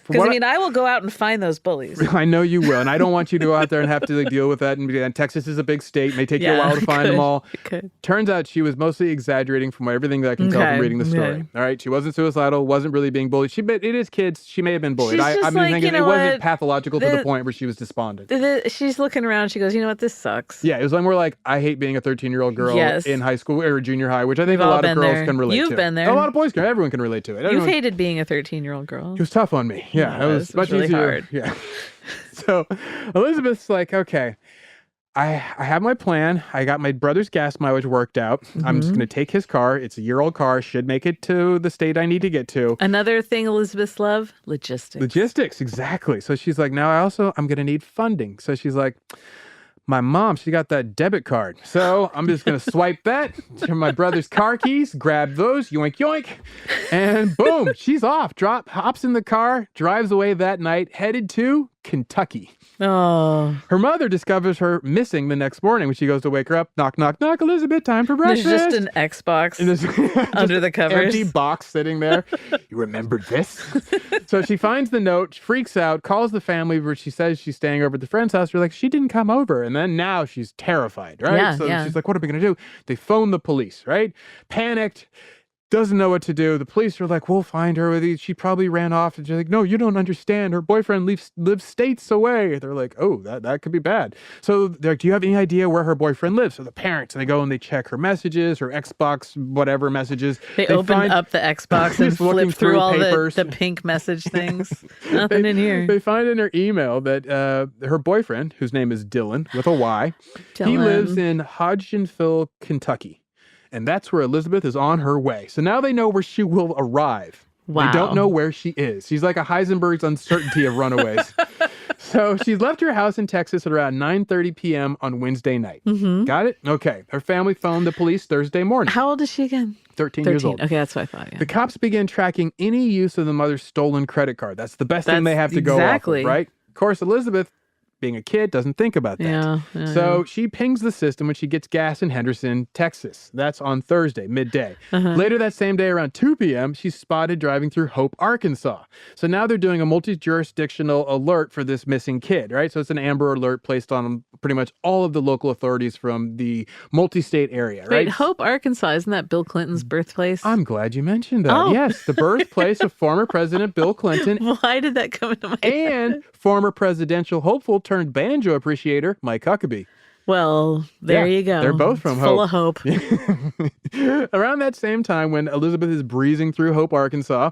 Because, I mean, I will go out and find those bullies. I know you will, and I don't want you to go out there and have to deal with that. And Texas is a big state; it may take you a while to find them all. It could. Turns out she was mostly exaggerating from everything that I can tell from reading the story. All right, she wasn't suicidal, wasn't really being bullied. It is kids. She may have been bullied. I'm thinking it wasn't pathological to the point where she was despondent. She's looking around. She goes, you know what? This sucks. Yeah, it was more like I hate being a 13-year-old girl in high school or junior high, which I think We've a all lot of been girls there. can relate to. You've been there. A lot of boys can. Everyone can relate to it. You've hated being a 13-year-old girl. It was tough on me. Yeah, it was much really easier. hard. Yeah. So Elizabeth's like, okay, I have my plan. I got my brother's gas mileage worked out. I'm just going to take his car. It's a year-old car. Should make it to the state I need to get to. Another thing Elizabeth's love, logistics. Logistics, exactly. So she's like, now I'm going to need funding. So she's like, my mom, she got that debit card. So I'm just going to swipe that to my brother's car keys, grab those, yoink, yoink, and boom, she's off. Hops in the car, drives away that night, headed to Kentucky. Oh. Her mother discovers her missing the next morning when she goes to wake her up. Knock, knock, knock, Elizabeth, time for breakfast. There's just an Xbox under the covers. Empty box sitting there. You remembered this? So she finds the note, freaks out, calls the family where she says she's staying over at the friend's house. They're like, she didn't come over. And then now she's terrified, right? Yeah, she's like, what are we going to do? They phone the police, right? Panicked. Doesn't know what to do. The police are like, we'll find her. She probably ran off. And she's like, no, you don't understand. Her boyfriend lives states away. They're like, oh, that could be bad. So they're like, do you have any idea where her boyfriend lives? So the parents, and they go and they check her messages, her Xbox, whatever messages. They open up the Xbox and flip through all the pink message things. Nothing in here. They find in her email that her boyfriend, whose name is Dylan, with a Y, he lives in Hodgenville, Kentucky. And that's where Elizabeth is on her way. So now they know where she will arrive. Wow. They don't know where she is. She's like a Heisenberg's uncertainty of runaways. So she's left her house in Texas at around 9:30 p.m. on Wednesday night. Mm-hmm. Got it? Okay. Her family phoned the police Thursday morning. How old is she again? 13 years old. Okay, that's what I thought. Yeah. The cops began tracking any use of the mother's stolen credit card. That's the best thing they have to go off of, right? Of course, Elizabeth, being a kid, doesn't think about that. So she pings the system when she gets gas in Henderson, Texas. That's on Thursday, midday. Later that same day, around 2 p.m., she's spotted driving through Hope, Arkansas. So now they're doing a multi-jurisdictional alert for this missing kid, right? So it's an Amber Alert placed on pretty much all of the local authorities from the multi-state area, right? Wait, Hope, Arkansas, isn't that Bill Clinton's birthplace? I'm glad you mentioned that. Oh. Yes, the birthplace of former President Bill Clinton. Why did that come into my head? And former presidential hopeful turned banjo appreciator Mike Huckabee. Well, there you go. They're both from Full of hope. Around that same time, when Elizabeth is breezing through Hope, Arkansas,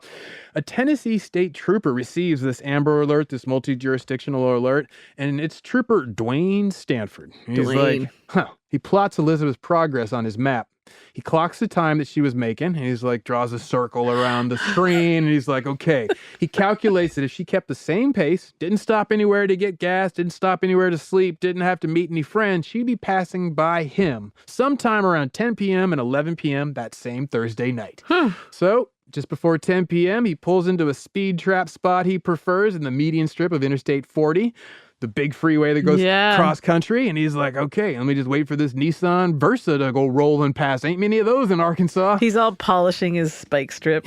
a Tennessee state trooper receives this Amber Alert, this multi-jurisdictional alert, and it's Trooper Dwayne Stanford. He's like, he plots Elizabeth's progress on his map. He clocks the time that she was making, and he's like, draws a circle around the screen, and he's like, okay. He calculates that if she kept the same pace, didn't stop anywhere to get gas, didn't stop anywhere to sleep, didn't have to meet any friends, she'd be passing by him sometime around 10 p.m. and 11 p.m. that same Thursday night. So, just before 10 p.m., he pulls into a speed trap spot he prefers in the median strip of Interstate 40. The big freeway that goes cross country, and he's like, okay, let me just wait for this Nissan Versa to go rolling past. Ain't many of those in Arkansas. He's all polishing his spike strip.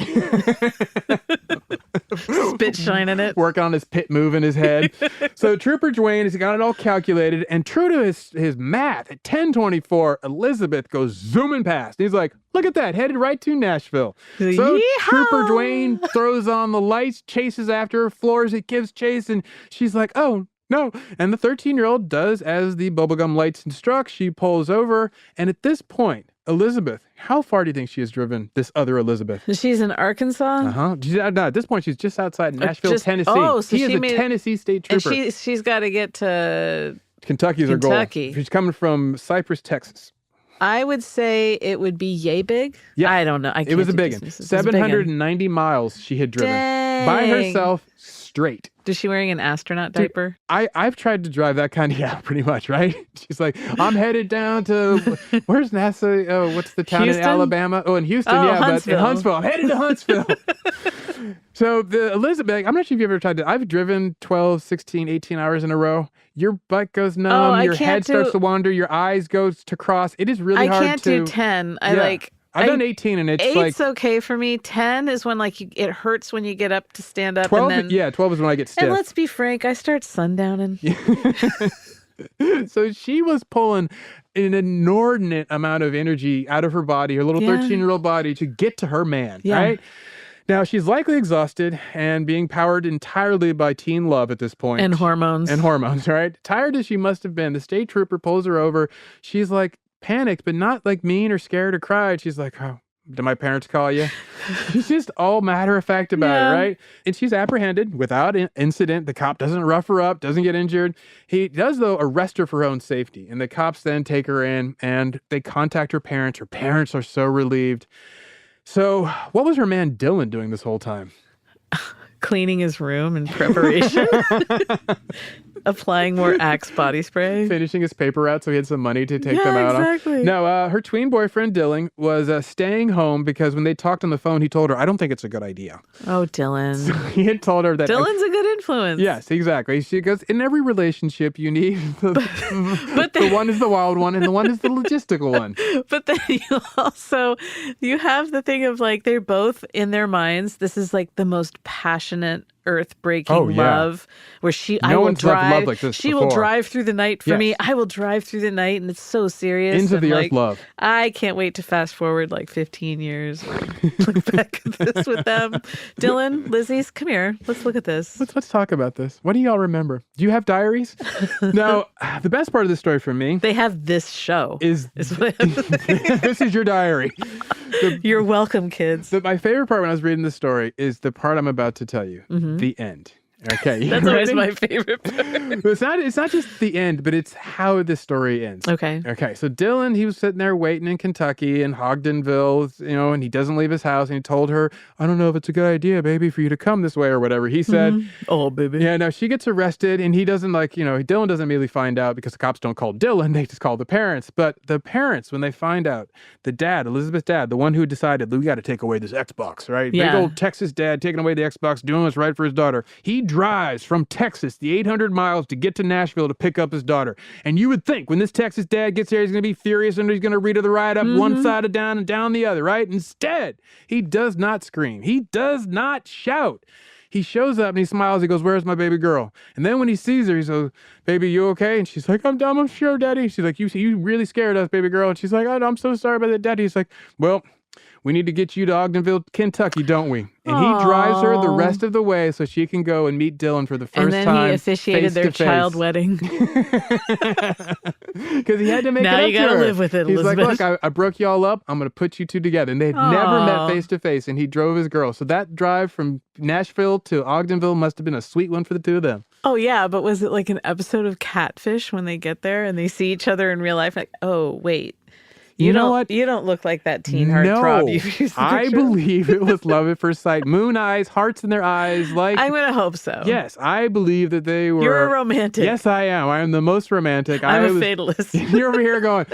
Spit shining it. Working on his pit move in his head. So Trooper Dwayne has got it all calculated, and true to his math, at 10:24, Elizabeth goes zooming past. He's like, look at that, headed right to Nashville. So Yeehaw! Trooper Dwayne throws on the lights, chases after her, floors it, gives chase, and she's like, oh, no. And the 13-year-old does as the bubblegum lights instruct. She pulls over. And at this point, Elizabeth, how far do you think she has driven this other Elizabeth? She's in Arkansas? No, at this point, she's just outside Nashville, Tennessee. Oh, so he is a Tennessee state trooper. And she's got to get to Kentucky's her goal. She's coming from Cypress, Texas. I would say it would be yay big. Yeah. I don't know. It was a big one. 790 miles she had driven by herself straight. Is she wearing an astronaut diaper? I've tried to drive that kind of, pretty much, right? She's like, I'm headed down to, where's NASA? Oh, what's the town in Alabama? Oh, in Houston, Huntsville. But in Huntsville. I'm headed to Huntsville. So the Elizabeth, I'm not sure if you've ever tried to, I've driven 12, 16, 18 hours in a row. Your butt goes numb, your head starts to wander, your eyes goes to cross. It is really hard to. I can't do 10. I've done 18 and it's like... 8's okay for me. 10 is when it hurts when you get up to stand up. 12, and then, 12 is when I get stiff. And let's be frank, I start sundowning. So she was pulling an inordinate amount of energy out of her body, her little 13-year-old body, to get to her man, right? Now, she's likely exhausted and being powered entirely by teen love at this point. And hormones. Right? Tired as she must have been, the state trooper pulls her over. She's like, panicked, but not like mean or scared or cried. She's like, oh, did my parents call you? She's just all matter of fact about it, right? And she's apprehended without incident. The cop doesn't rough her up, doesn't get injured. He does, though, arrest her for her own safety. And the cops then take her in and they contact her parents. Her parents are so relieved. So what was her man Dylan doing this whole time? Cleaning his room in preparation. Applying more Axe body spray. Finishing his paper route so he had some money to take them out exactly. on. No, her tween boyfriend, Dylan, was staying home because when they talked on the phone, he told her, I don't think it's a good idea. Oh, Dylan. So he had told her that... Dylan's a good influence. Yes, exactly. She goes, in every relationship, you need... the one is the wild one and the one is the logistical one. But then you have the thing of like, they're both in their minds. This is like the most passionate, earth-breaking love where she will drive through the night for me. I will drive through the night, and it's so serious. Ends of the earth love. I can't wait to fast forward like 15 years. Look back at this with them. Dylan, Lizzie's, come here. Let's look at this. Let's talk about this. What do y'all remember? Do you have diaries? No, the best part of the story for me. They have this show. This is your diary. You're welcome, kids. My favorite part when I was reading this story is the part I'm about to tell you. The end. Okay. That's always my favorite part. It's not just the end, but it's how this story ends. Okay. So Dylan, he was sitting there waiting in Kentucky in Ogdenville, and he doesn't leave his house, and he told her, I don't know if it's a good idea, baby, for you to come this way or whatever he said. Oh, baby. Yeah, no, she gets arrested, and he doesn't Dylan doesn't immediately find out because the cops don't call Dylan, they just call the parents. But the parents, when they find out, the dad, Elizabeth's dad, the one who decided, we got to take away this Xbox, right? Yeah. Big old Texas dad taking away the Xbox, doing what's right for his daughter. He drives from Texas the 800 miles to get to Nashville to pick up his daughter. And you would think when this Texas dad gets there, he's going to be furious and he's going to read her the ride up one side of down and down the other, right? Instead, he does not scream. He does not shout. He shows up and he smiles. He goes, where's my baby girl? And then when he sees her, he says, baby, you okay? And she's like, I'm sure, daddy. She's like, you really scared us, baby girl. And she's like, oh, I'm so sorry about that, daddy. He's like, well, we need to get you to Ogdenville, Kentucky, don't we? And he drives her the rest of the way so she can go and meet Dylan for the first time. And then he officiated their child wedding. Because he had to make now it up you gotta to her. live with it, He's Elizabeth. like, look, I broke you all up. I'm going to put you two together. And they'd never met face to face. And he drove his girl. So that drive from Nashville to Ogdenville must have been a sweet one for the two of them. Oh, yeah. But was it like an episode of Catfish when they get there and they see each other in real life? Like, oh, wait. You know what? You don't look like that teen heartthrob. I believe it was love at first sight. Moon eyes, hearts in their eyes. Like I'm going to hope so. Yes, I believe that they were. You're a romantic. Yes, I am. I am the most romantic. I'm a fatalist. You're over here going,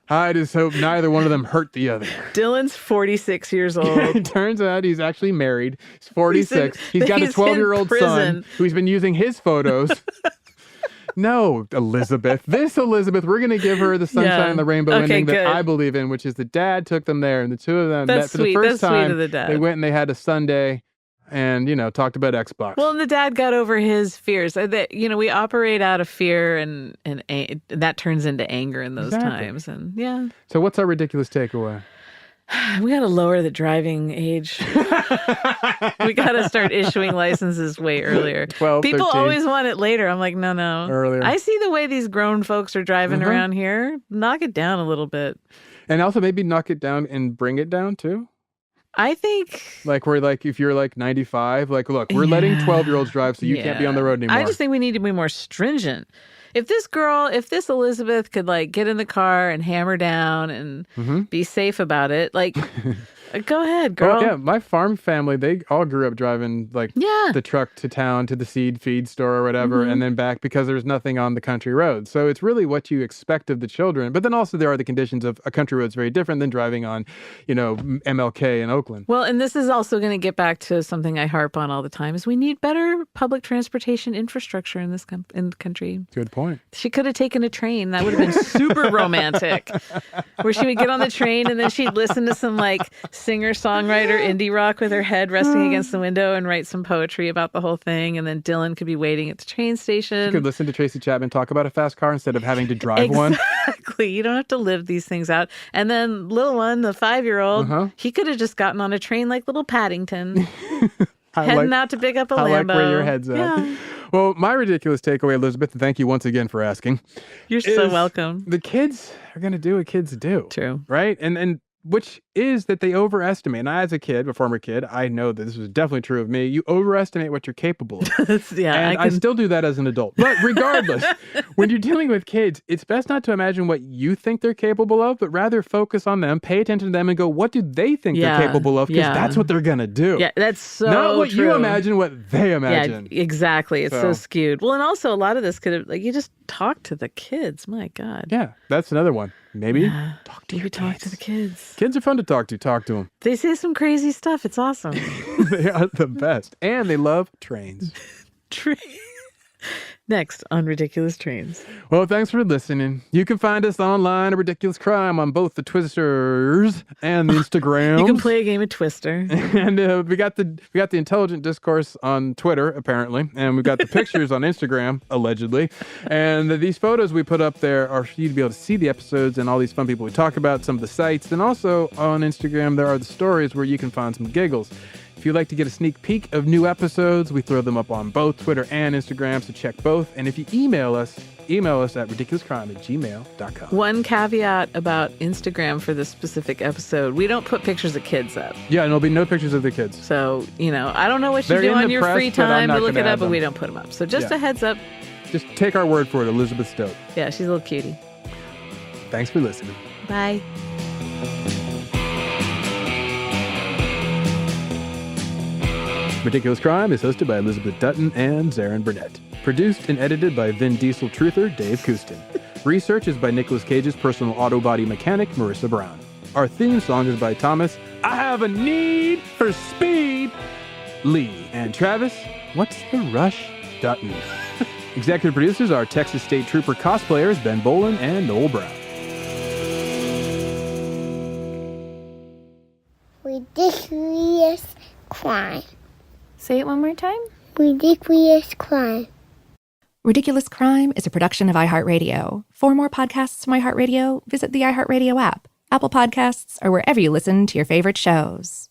I just hope neither one of them hurt the other. Dylan's 46 years old. It turns out he's actually married. He's 46. He's got a 12-year-old son who's been using his photos. No, Elizabeth. This Elizabeth, we're going to give her the sunshine and the rainbow ending that I believe in, which is the dad took them there and the two of them met for the first time. Sweet of the dad. They went and they had a Sunday and, talked about Xbox. Well, and the dad got over his fears. We operate out of fear and that turns into anger in those times. And yeah. So what's our ridiculous takeaway? We got to lower the driving age. We got to start issuing licenses way earlier. 12, People 13. always want it later. I'm like, no. Earlier. I see the way these grown folks are driving around here. Knock it down a little bit. And also maybe knock it down and bring it down too. I think... if you're 95, look, we're letting 12-year-olds drive so you can't be on the road anymore. I just think we need to be more stringent. If this Elizabeth could get in the car and hammer down and be safe about it, go ahead, girl. Well, yeah, my farm family, they all grew up driving the truck to town, to the seed feed store or whatever, and then back because there's nothing on the country road. So it's really what you expect of the children. But then also there are the conditions of a country road is very different than driving on, MLK in Oakland. Well, and this is also going to get back to something I harp on all the time is we need better public transportation infrastructure in this in the country. Good point. She could have taken a train. That would have been super romantic. Where she would get on the train and then she'd listen to some singer-songwriter indie rock with her head resting against the window and write some poetry about the whole thing. And then Dylan could be waiting at the train station. You could listen to Tracy Chapman talk about a fast car instead of having to drive one. Exactly. You don't have to live these things out. And then little one, the 5-year-old, he could have just gotten on a train like little Paddington. Heading out to pick up a Lambo. I like where your head's at. Yeah. Well, my ridiculous takeaway, Elizabeth, and thank you once again for asking. You're so welcome. The kids are going to do what kids do. True. Right? And which is that they overestimate. And I, as a kid, a former kid, I know that this was definitely true of me. You overestimate what you're capable of. Yeah, I still do that as an adult. But regardless, when you're dealing with kids, it's best not to imagine what you think they're capable of, but rather focus on them, pay attention to them, and go, what do they think they're capable of? Because that's what they're going to do. Yeah, that's so not what true. you imagine, what they imagine. Yeah, exactly. It's so skewed. Well, and also a lot of this could have, you just talk to the kids. My God. Yeah, that's another one. Maybe talk to the kids. Kids are fun to talk to. Talk to them. They say some crazy stuff. It's awesome. They are the best. And they love trains. Next on Ridiculous Trains. Well, thanks for listening. You can find us online at Ridiculous Crime on both the Twisters and the Instagrams. You can play a game of Twister. And we got the Intelligent Discourse on Twitter, apparently. And we've got the pictures on Instagram, allegedly. And these photos we put up there are for you to be able to see the episodes and all these fun people we talk about, some of the sites. And also on Instagram, there are the stories where you can find some giggles. If you'd like to get a sneak peek of new episodes, we throw them up on both Twitter and Instagram, so check both. And if you email us at ridiculouscrime@gmail.com. One caveat about Instagram for this specific episode, we don't put pictures of kids up. Yeah, and there'll be no pictures of the kids. So, I don't know what you do on your free time to look it up, but we don't put them up. So just a heads up. Just take our word for it, Elizabeth's dope. Yeah, she's a little cutie. Thanks for listening. Bye. Ridiculous Crime is hosted by Elizabeth Dutton and Zaron Burnett. Produced and edited by Vin Diesel truther Dave Kustin. Research is by Nicolas Cage's personal auto body mechanic, Marissa Brown. Our theme song is by Thomas, I Have a Need for Speed, Lee. And Travis, What's the Rush? Dutton. Executive producers are Texas State Trooper cosplayers Ben Bolin and Noel Brown. Ridiculous Crime. Say it one more time. Ridiculous Crime. Ridiculous Crime is a production of iHeartRadio. For more podcasts from iHeartRadio, visit the iHeartRadio app, Apple Podcasts, or wherever you listen to your favorite shows.